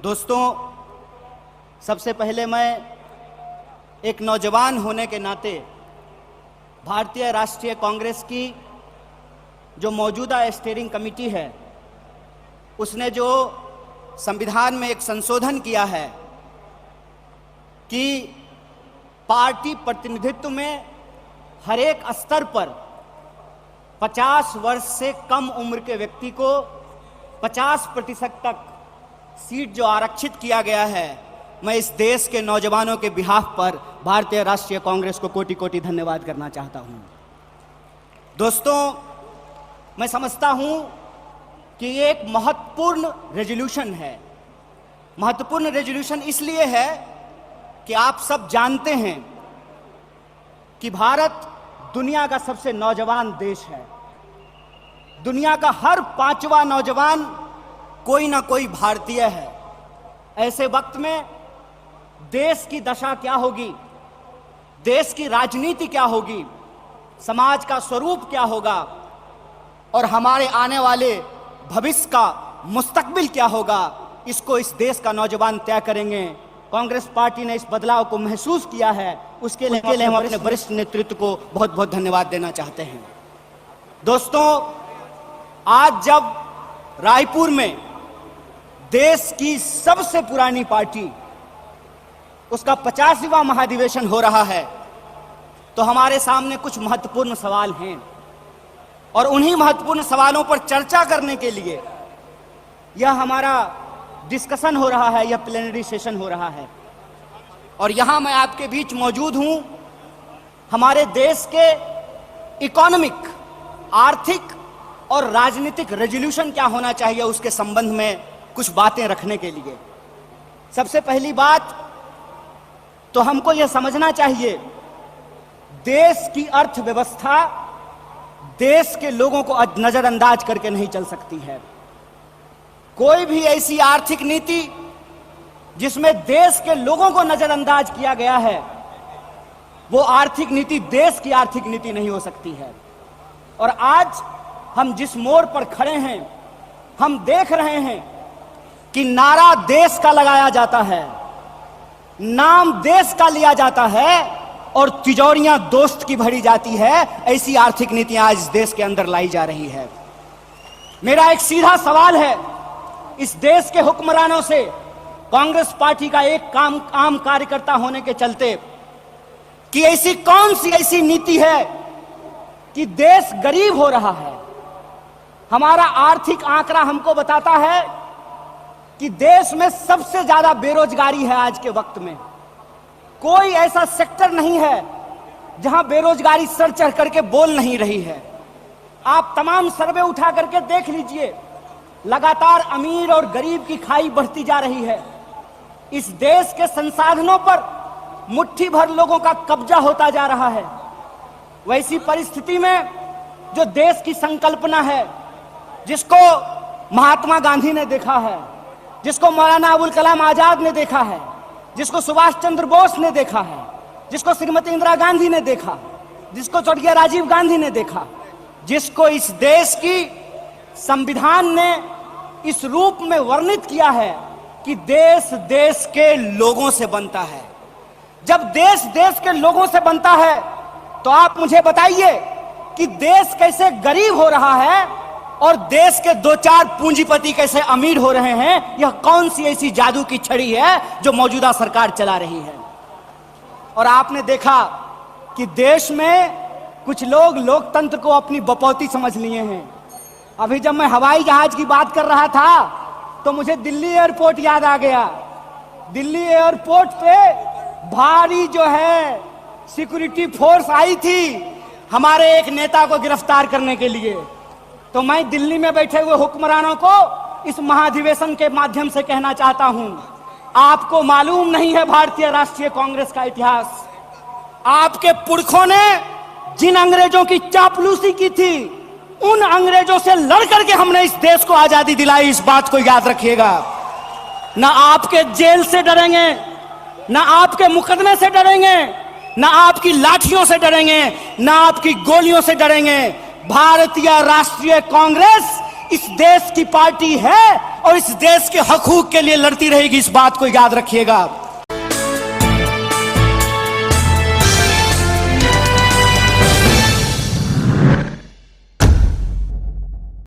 दोस्तों, सबसे पहले मैं एक नौजवान होने के नाते भारतीय राष्ट्रीय कांग्रेस की जो मौजूदा स्टीयरिंग कमेटी है उसने जो संविधान में एक संशोधन किया है कि पार्टी प्रतिनिधित्व में हर एक स्तर पर 50 वर्ष से कम उम्र के व्यक्ति को 50% तक सीट जो आरक्षित किया गया है, मैं इस देश के नौजवानों के बिहाफ पर भारतीय राष्ट्रीय कांग्रेस को कोटि कोटि धन्यवाद करना चाहता हूं। दोस्तों, मैं समझता हूं कि ये एक महत्वपूर्ण रेजोल्यूशन है। महत्वपूर्ण रेजोल्यूशन इसलिए है कि आप सब जानते हैं कि भारत दुनिया का सबसे नौजवान देश है। दुनिया का हर 5वां नौजवान कोई ना कोई भारतीय है। ऐसे वक्त में देश की दशा क्या होगी, देश की राजनीति क्या होगी, समाज का स्वरूप क्या होगा और हमारे आने वाले भविष्य का मुस्तकबिल क्या होगा, इसको इस देश का नौजवान तय करेंगे। कांग्रेस पार्टी ने इस बदलाव को महसूस किया है, उसके लिए हम अपने वरिष्ठ नेतृत्व को बहुत बहुत धन्यवाद देना चाहते हैं। दोस्तों, आज जब रायपुर में देश की सबसे पुरानी पार्टी उसका 50वां महाधिवेशन हो रहा है तो हमारे सामने कुछ महत्वपूर्ण सवाल हैं और उन्हीं महत्वपूर्ण सवालों पर चर्चा करने के लिए यह हमारा डिस्कशन हो रहा है, यह प्लेनरी सेशन हो रहा है। और यहां मैं आपके बीच मौजूद हूं हमारे देश के इकोनॉमिक, आर्थिक और राजनीतिक रेजोल्यूशन क्या होना चाहिए उसके संबंध में कुछ बातें रखने के लिए। सबसे पहली बात तो हमको यह समझना चाहिए, देश की अर्थव्यवस्था देश के लोगों को नजरअंदाज करके नहीं चल सकती है। कोई भी ऐसी आर्थिक नीति जिसमें देश के लोगों को नजरअंदाज किया गया है, वो आर्थिक नीति देश की आर्थिक नीति नहीं हो सकती है। और आज हम जिस मोड़ पर खड़े हैं, हम देख रहे हैं कि नारा देश का लगाया जाता है, नाम देश का लिया जाता है और तिजोरियां दोस्त की भरी जाती है। ऐसी आर्थिक नीतियां आज इस देश के अंदर लाई जा रही है। मेरा एक सीधा सवाल है इस देश के हुक्मरानों से, कांग्रेस पार्टी का एक आम कार्यकर्ता होने के चलते, कि ऐसी कौन सी ऐसी नीति है कि देश गरीब हो रहा है। हमारा आर्थिक आंकड़ा हमको बताता है कि देश में सबसे ज्यादा बेरोजगारी है आज के वक्त में। कोई ऐसा सेक्टर नहीं है जहां बेरोजगारी सर चढ़ करके बोल नहीं रही है। आप तमाम सर्वे उठा करके देख लीजिए, लगातार अमीर और गरीब की खाई बढ़ती जा रही है। इस देश के संसाधनों पर मुट्ठी भर लोगों का कब्जा होता जा रहा है। वैसी परिस्थिति में जो देश की संकल्पना है, जिसको महात्मा गांधी ने देखा है, जिसको मौलाना अबुल कलाम आजाद ने देखा है, जिसको सुभाष चंद्र बोस ने देखा है, जिसको श्रीमती इंदिरा गांधी ने देखा, जिसको स्वर्गीय राजीव गांधी ने देखा, जिसको इस देश की संविधान ने इस रूप में वर्णित किया है कि देश देश के लोगों से बनता है। जब देश देश के लोगों से बनता है तो आप मुझे बताइए कि देश कैसे गरीब हो रहा है और देश के 2-4 पूंजीपति कैसे अमीर हो रहे हैं। यह कौन सी ऐसी जादू की छड़ी है जो मौजूदा सरकार चला रही है। और आपने देखा कि देश में कुछ लोग लोकतंत्र को अपनी बपौती समझ लिए हैं। अभी जब मैं हवाई जहाज की बात कर रहा था तो मुझे दिल्ली एयरपोर्ट याद आ गया। दिल्ली एयरपोर्ट पे भारी जो है सिक्योरिटी फोर्स आई थी हमारे एक नेता को गिरफ्तार करने के लिए। तो मैं दिल्ली में बैठे हुए हुक्मरानों को इस महाधिवेशन के माध्यम से कहना चाहता हूं, आपको मालूम नहीं है भारतीय राष्ट्रीय कांग्रेस का इतिहास। आपके पुरखों ने जिन अंग्रेजों की चापलूसी की थी, उन अंग्रेजों से लड़ करके हमने इस देश को आजादी दिलाई। इस बात को याद रखिएगा। ना आपके जेल से डरेंगे, ना आपके मुकदमे से डरेंगे, ना आपकी लाठियों से डरेंगे, ना आपकी गोलियों से डरेंगे। भारतीय राष्ट्रीय कांग्रेस इस देश की पार्टी है और इस देश के हकूक के लिए लड़ती रहेगी, इस बात को याद रखिएगा।